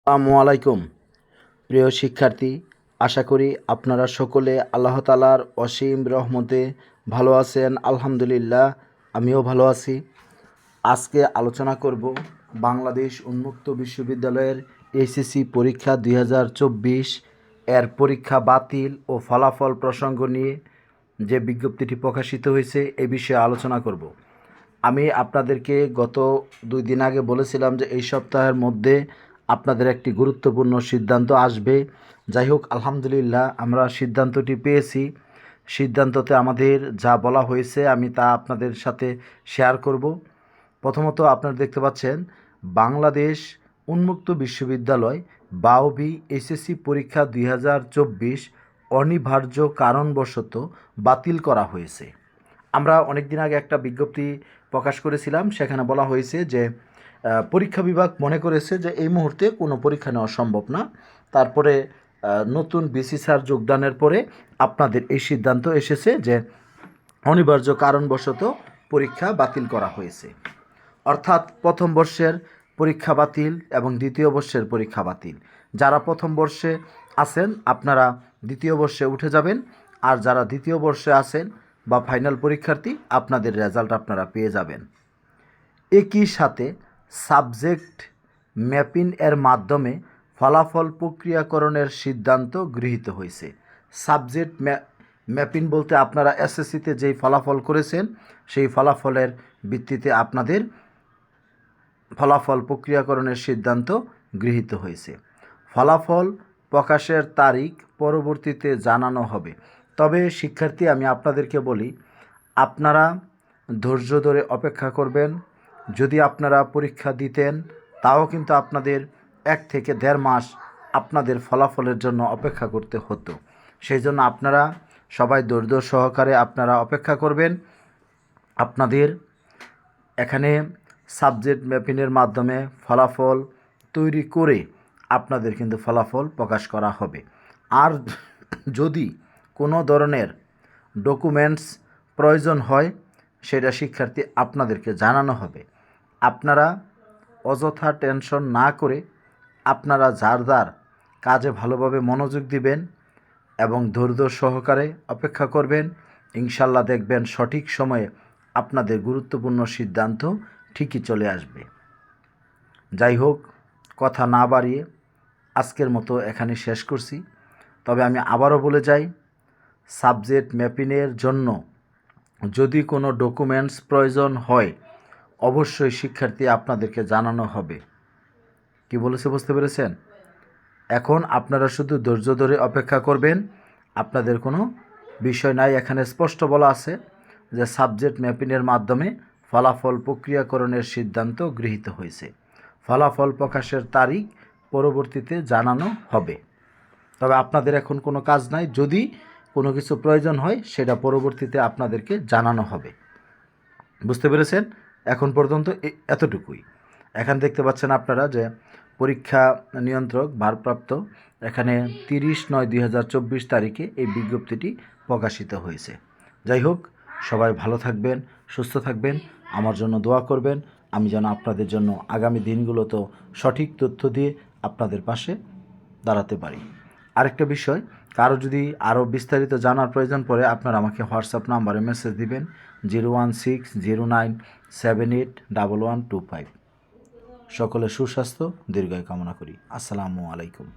আসসালামু আলাইকুম প্রিয় শিক্ষার্থী, আশা করি আপনারা সকলে আল্লাহ তাআলার অসীম রহমতে ভালো আছেন। আলহামদুলিল্লাহ, আমিও ভালো আছি। আজকে আলোচনা করব বাংলাদেশ উন্মুক্ত বিশ্ববিদ্যালয়ের এইচএসসি পরীক্ষা 2024 এর পরীক্ষা বাতিল ও ফলাফল প্রসঙ্গ নিয়ে যে বিজ্ঞপ্তিটি প্রকাশিত হয়েছে এ বিষয়ে আলোচনা করব। আমি আপনাদেরকে গত 2 দিন আগে বলেছিলাম যে এই সপ্তাহের মধ্যে আপনাদের একটি গুরুত্বপূর্ণ সিদ্ধান্ত আসবে। যাই হোক, আলহামদুলিল্লাহ আমরা সিদ্ধান্তটি পেয়েছি। সিদ্ধান্ততে আমাদের যা বলা হয়েছে আমি তা আপনাদের সাথে শেয়ার করব। প্রথমত আপনারা দেখতে পাচ্ছেন বাংলাদেশ উন্মুক্ত বিশ্ববিদ্যালয় বাওবি এইচএসসি পরীক্ষা 2024 অনিবার্য কারণবশত বাতিল করা হয়েছে। আমরা অনেক দিন আগে একটা বিজ্ঞপ্তি প্রকাশ করেছিলাম, সেখানে বলা হয়েছে যে পরীক্ষা বিভাগ মনে করেছে যে এই মুহূর্তে কোনো পরীক্ষা নেওয়া সম্ভব না। তারপরে নতুন বিসি স্যার যোগদানের পরে আপনাদের এই সিদ্ধান্ত এসেছে যে অনিবার্য কারণবশত পরীক্ষা বাতিল করা হয়েছে। অর্থাৎ প্রথম বর্ষের পরীক্ষা বাতিল এবং দ্বিতীয় বর্ষের পরীক্ষা বাতিল। যারা প্রথম বর্ষে আছেন আপনারা দ্বিতীয় বর্ষে উঠে যাবেন, আর যারা দ্বিতীয় বর্ষে আছেন বা ফাইনাল পরীক্ষার্থী আপনাদের রেজাল্ট আপনারা পেয়ে যাবেন। একই সাথে সাবজেক্ট ম্যাপিং এর মাধ্যমে ফলাফল প্রক্রিয়াকরণের সিদ্ধান্ত গৃহীত হয়েছে। সাবজেক্ট ম্যাপিং বলতে আপনারা এসএসসিতে যেই ফলাফল করেছেন সেই ফলাফলের ভিত্তিতে আপনাদের ফলাফল প্রক্রিয়াকরণের সিদ্ধান্ত গৃহীত হয়েছে। ফলাফল প্রকাশের তারিখ পরবর্তীতে জানানো হবে। তবে শিক্ষার্থী, আমি আপনাদেরকে বলি, আপনারা ধৈর্য ধরে অপেক্ষা করবেন। যদি আপনারা পরীক্ষা দিতেন তাও কিন্তু আপনাদের 1 থেকে 1.5 মাস আপনাদের ফলাফলের জন্য অপেক্ষা করতে হতো। সেই জন্য আপনারা সবাই ধৈর্য সহকারে আপনারা অপেক্ষা করবেন। আপনাদের এখানে সাবজেক্ট ম্যাপিংয়ের মাধ্যমে ফলাফল তৈরি করে আপনাদের কিন্তু ফলাফল প্রকাশ করা হবে। আর যদি কোনো ধরনের ডকুমেন্টস প্রয়োজন হয় সেটা শিক্ষার্থী আপনাদেরকে জানানো হবে। আপনারা অযথা টেনশন না করে আপনারা যার যার কাজে ভালোভাবে মনোযোগ দিবেন এবং ধৈর্য সহকারে অপেক্ষা করবেন। ইনশাল্লাহ দেখবেন সঠিক সময়ে আপনাদের গুরুত্বপূর্ণ সিদ্ধান্ত ঠিকই চলে আসবে। যাই হোক, কথা না বাড়িয়ে আজকের মতো এখানে শেষ করছি। তবে আমি আবারও বলে যাই, সাবজেক্ট ম্যাপিংয়ের জন্য যদি কোনো ডকুমেন্টস প্রয়োজন হয় অবশ্যই শিক্ষার্থী আপনাদেরকে জানানো হবে। কি বলেছে বুঝতে পেরেছেন? এখন আপনারা শুধু ধৈর্য ধরে অপেক্ষা করবেন। আপনাদের কোনো বিষয় নাই, এখানে স্পষ্ট বলা আছে যে সাবজেক্ট ম্যাপিংয়ের মাধ্যমে ফলাফল প্রক্রিয়াকরণের সিদ্ধান্ত গৃহীত হয়েছে। ফলাফল প্রকাশের তারিখ পরবর্তীতে জানানো হবে। তবে আপনাদের এখন কোনো কাজ নাই, যদি কোনো কিছু প্রয়োজন হয় সেটা পরবর্তীতে আপনাদেরকে জানানো হবে। বুঝতে পেরেছেন? এখন পর্যন্ত এতটুকুই। এখানে দেখতে পাচ্ছেন আপনারা যে পরীক্ষা নিয়ন্ত্রক ভারপ্রাপ্ত এখানে 30/9/2024 তারিখে এই বিজ্ঞপ্তিটি প্রকাশিত হয়েছে। যাই হোক, সবাই ভালো থাকবেন, সুস্থ থাকবেন, আমার জন্য দোয়া করবেন। আমি যেন আপনাদের জন্য আগামী দিনগুলোতেও সঠিক তথ্য দিয়ে আপনাদের পাশে দাঁড়াতে পারি। আরেকটা বিষয়, কারো যদি আরও বিস্তারিত জানার প্রয়োজন পড়ে আপনারা আমাকে হোয়াটসঅ্যাপ নাম্বারে মেসেজ দিবেন 01609781125। সকলের সুস্বাস্থ্য দীর্ঘায়ু কামনা করি। আসসালামু আলাইকুম।